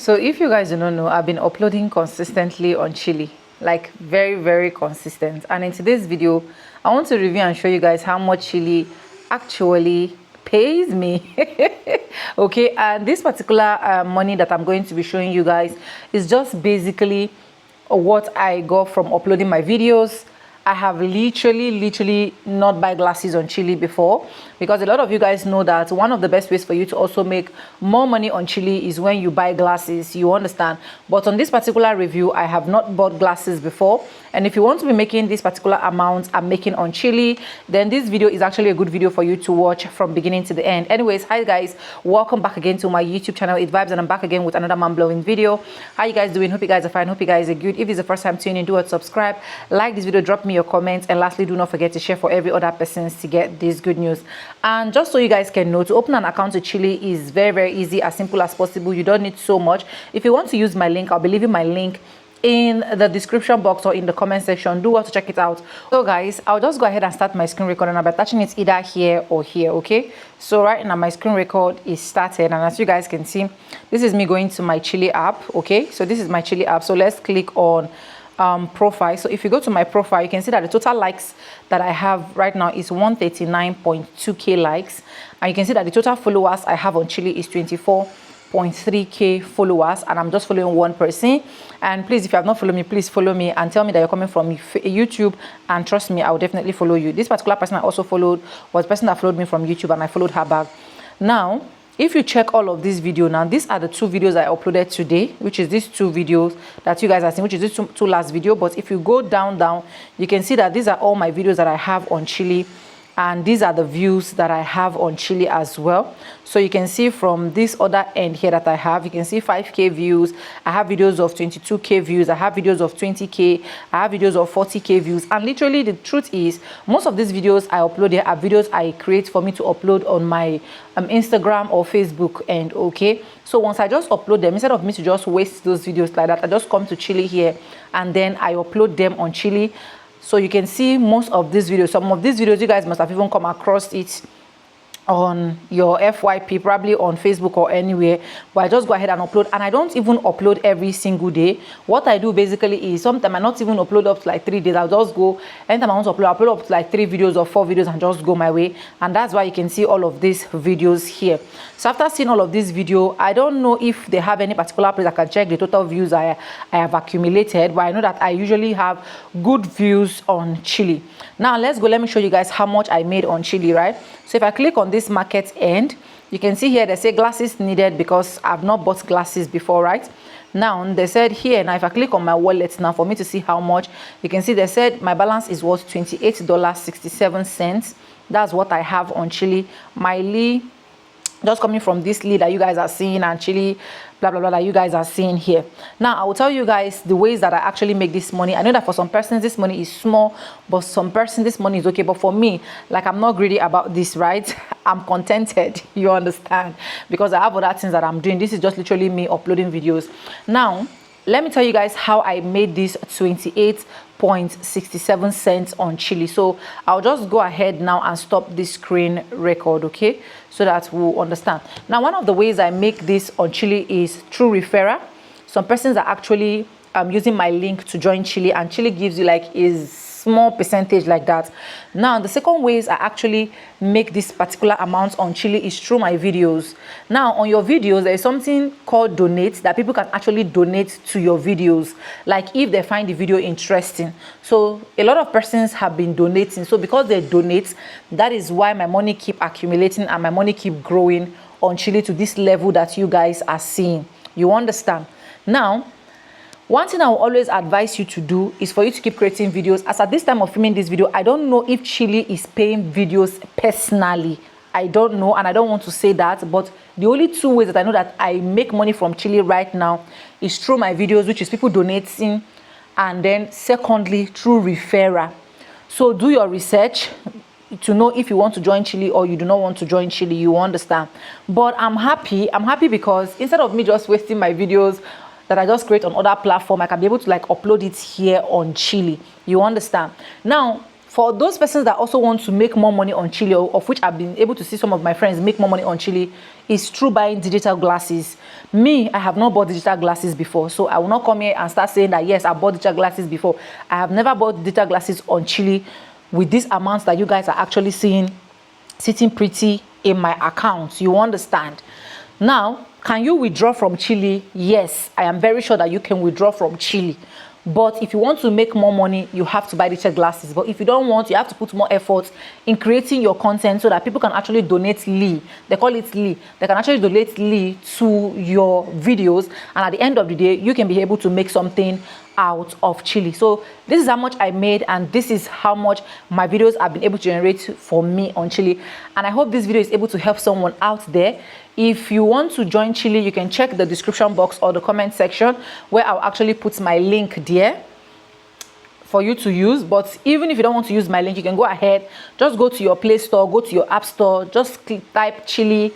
So if you guys do not know, I've been uploading consistently on Cheelee, like very consistent. And in today's video, I want to review and show you guys how much Cheelee actually pays me. Okay, and this particular money that I'm going to be showing you guys is just basically what I got from uploading my videos. I have literally not buy glasses on Cheelee before, because a lot of you guys know that one of the best ways for you to also make more money on Cheelee is when you buy glasses, you understand. But on this particular review, I have not bought glasses before, and if you want to be making this particular amount I'm making on Cheelee, then this video is actually a good video for you to watch from beginning to the end. Anyways, hi guys, welcome back again to my YouTube channel, It Vibes, and I'm back again with another mind-blowing video. How you guys doing? Hope you guys are fine. Hope you guys are good. If it's the first time tuning in, do subscribe, like this video, drop me your comments, and lastly, do not forget to share for every other person to get this good news. And just so you guys can know, to open an account to Cheelee is very easy, as simple as possible. You don't need so much. If you want to use my link, I'll be leaving my link in the description box or in the comment section. Do want to check it out. So guys, I'll just go ahead and start my screen recording. I'll be attaching it either here or here. Okay, so right now my screen record is started, and as you guys can see, this is me going to my Cheelee app. Okay, so this is my Cheelee app. So let's click on profile. So if you go to my profile, you can see that the total likes that I have right now is 139.2k likes, and you can see that the total followers I have on Cheelee is 24.3k followers, and I'm just following one person. And please, if you have not followed me, please follow me and tell me that you're coming from YouTube, and trust me, I will definitely follow you. This particular person I also followed was the person that followed me from YouTube, and I followed her back. Now if you check all of this video, now these are the two videos I uploaded today, which is these two videos that you guys are seeing, which is these two last video. But if you go down, you can see that these are all my videos that I have on Cheelee, and these are the views that I have on Cheelee as well. So you can see from this other end here that I have, you can see 5k views. I have videos of 22k views. I have videos of 20k. I have videos of 40k views. And literally the truth is, most of these videos I upload here are videos I create for me to upload on my Instagram or Facebook. And okay, so once I just upload them, instead of me to just waste those videos like that, I just come to Cheelee here and then I upload them on Cheelee. So you can see most of these videos, some of these videos you guys must have even come across it on your FYP, probably on Facebook or anywhere, but I just go ahead and upload. And I don't even upload every single day. What I do basically is sometimes I not even upload up to like 3 days. I'll just go anytime I want to upload, I'll upload up to like 3 videos or 4 videos and just go my way. And that's why you can see all of these videos here. So after seeing all of this video, I don't know if they have any particular place I can check the total views I have accumulated, but I know that I usually have good views on Cheelee. Now let's go. Let me show you guys how much I made on Cheelee, right? So if I click on this market end, you can see here they say glasses needed because I've not bought glasses before, right? Now they said here, now if I click on my wallet now for me to see how much, you can see they said my balance is worth $28.67. That's what I have on Cheelee. My Lee, just coming from this lead that you guys are seeing, and Cheelee blah blah that you guys are seeing here. Now I will tell you guys the ways that I actually make this money. I know that for some persons this money is small, but some person this money is okay. But for me, like, I'm not greedy about this, right? I'm contented, you understand, because I have other things that I'm doing. This is just literally me uploading videos. Now let me tell you guys how I made this 28.67 cents on Cheelee. So I'll just go ahead now and stop this screen record, okay, so that we'll understand. Now one of the ways I make this on Cheelee is through referral. Some persons are actually using my link to join Cheelee, and Cheelee gives you like a small percentage like that. Now the second ways I actually make this particular amount on Cheelee is through my videos. Now on your videos there is something called donate, that people can actually donate to your videos, like if they find the video interesting. So a lot of persons have been donating, so because they donate, that is why my money keep accumulating and my money keep growing on Cheelee to this level that you guys are seeing. You understand? Now one thing I will always advise you to do is for you to keep creating videos. As at this time of filming this video, I don't know if Cheelee is paying videos personally. I don't know, and I don't want to say that, but the only two ways that I know that I make money from Cheelee right now is through my videos, which is people donating, and then secondly through referral. So do your research to know if you want to join Cheelee or you do not want to join Cheelee, you understand. But I'm happy because instead of me just wasting my videos that I just create on other platform, I can be able to like upload it here on Cheelee. You understand? Now For those persons that also want to make more money on Cheelee, of which I've been able to see some of my friends make more money on Cheelee, is through buying digital glasses. Me, I have not bought digital glasses before, so I will not come here and start saying that yes, I bought digital glasses before. I have never bought digital glasses on Cheelee with these amounts that you guys are actually seeing sitting pretty in my account. You understand? Now, can you withdraw from Cheelee? Yes, I am very sure that you can withdraw from Cheelee. But if you want to make more money, you have to buy digital glasses. But if you don't want, you have to put more effort in creating your content so that people can actually donate Lee. They call it Lee. They can actually donate Lee to your videos. And at the end of the day, you can be able to make something out of Cheelee. So this is how much I made, and this is how much my videos have been able to generate for me on Cheelee. And I hope this video is able to help someone out there. If you want to join Cheelee, you can check the description box or the comment section where I'll actually put my link there for you to use. But even if you don't want to use my link, you can go ahead, just go to your Play Store, go to your App Store, just type Cheelee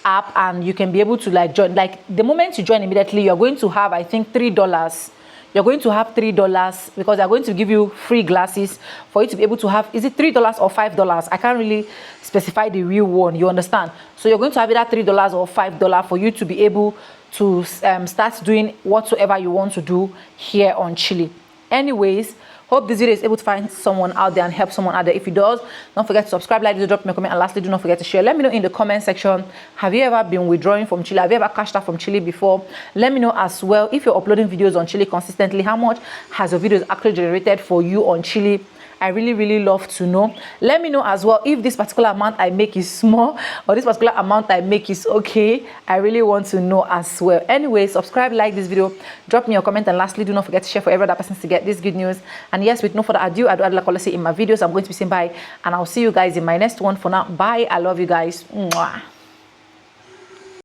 app, and you can be able to like join. Like the moment you join immediately, you're going to have, I think, $3. You're going to have $3 because they're going to give you free glasses for you to be able to have, is it $3 or $5? I can't really specify the real one, you understand? So you're going to have either $3 or $5 for you to be able to start doing whatsoever you want to do here on Cheelee. Anyways, hope this video is able to find someone out there and help someone out there. If it does, don't forget to subscribe, like, drop me a comment, and lastly, do not forget to share. Let me know in the comment section, have you ever been withdrawing from Cheelee? Have you ever cashed out from Cheelee before? Let me know as well, if you're uploading videos on Cheelee consistently, how much has your videos actually generated for you on Cheelee? I really love to know. Let me know as well if this particular amount I make is small or this particular amount I make is okay. I really want to know as well. Anyway, subscribe, like this video, drop me your comment, and lastly, do not forget to share for every other person to get this good news. And yes, with no further ado, I do like I say in my videos, I'm going to be saying bye, and I'll see you guys in my next one. For now, bye. I love you guys. Mwah.